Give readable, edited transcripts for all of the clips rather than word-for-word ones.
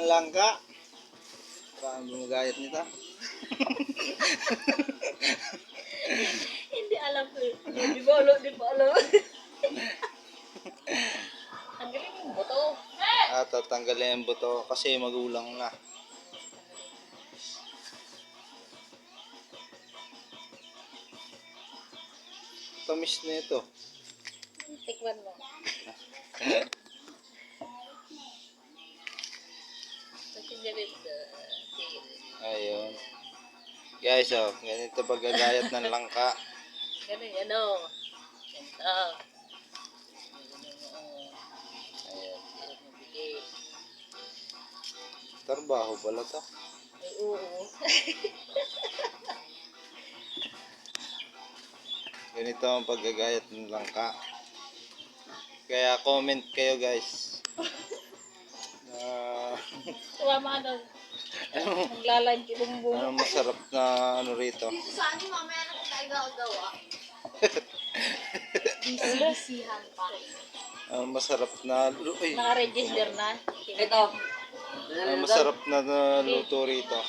ng langka. Paano gumagayat nito? Hindi alam ko. Di ba alam? Ang galing yung buto. At tatanggalin yung buto kasi magulang na. Tamis na ito. Tikman mo. Ayun. Guys, oh, ganito pagagayat ng langka. Ganun, ano. Ganito. Ayan. Trabaho pala to. Ay, oo. Ganito ang paggagayat ng langka. Kaya comment kayo guys. Tuwama ka doon. Naglalain si Bumbong. Ano masarap na ano rito? Dito sa akin, mamaya na tayo gawa. Busy-busyhan pa. Masarap na ay, Naka-register na. Ito. masarap na luto rito.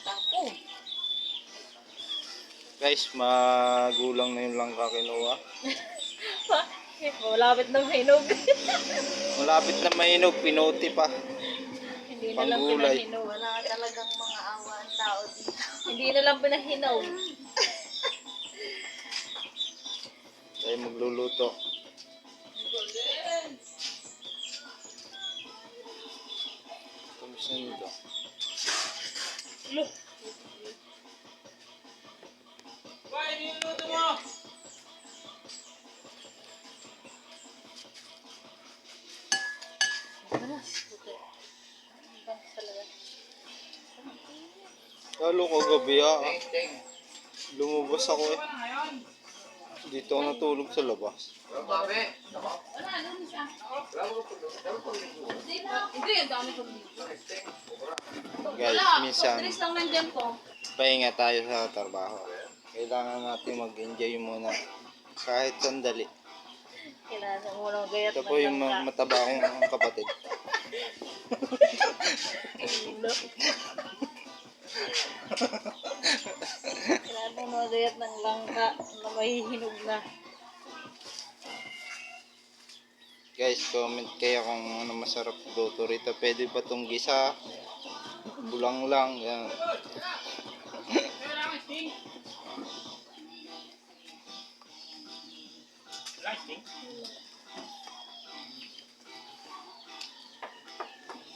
Tapo. Guys, magulang na yung langka kinuha. Malapit na hinog. Malapit na mainog, pinuti pa. Hindi na lang Panggulay. pinahinog. Wala talagang mga awa ang tao dito. Hindi na lang pinahinog. Tayo magluluto. Tamis na nito. Look. Lalo kagabi lumabas ako eh. Dito ako natulog sa labas. Guys, minsan pahinga tayo sa trabaho. Kailangan natin mag-enjoy muna kahit sandali. Kailangan mo lang gayat Ito po yung mataba kong kapatid. Kailangan mo gayat ng langka na mahihinog na. Guys, comment kayo kung ano masarap luto rito. Pwede ba itong gisa? Bulang lang. Yan.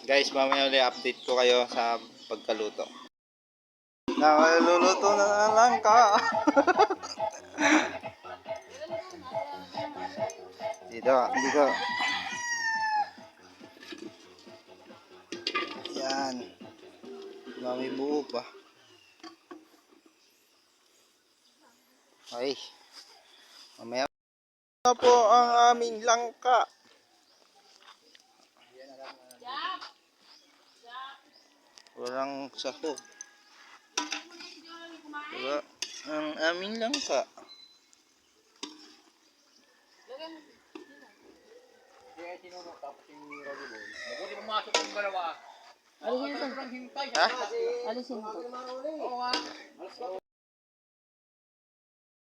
Guys, mamaya ulit update ko kayo sa pagkaluto. Nakaluluto na ng langka. Dito. Yan. Mami buo pa. Ay. Mamaya na po ang aming langka. Walang sahog. Diba? Ang aming langka. Alisin ito. Ha? Alisin ito.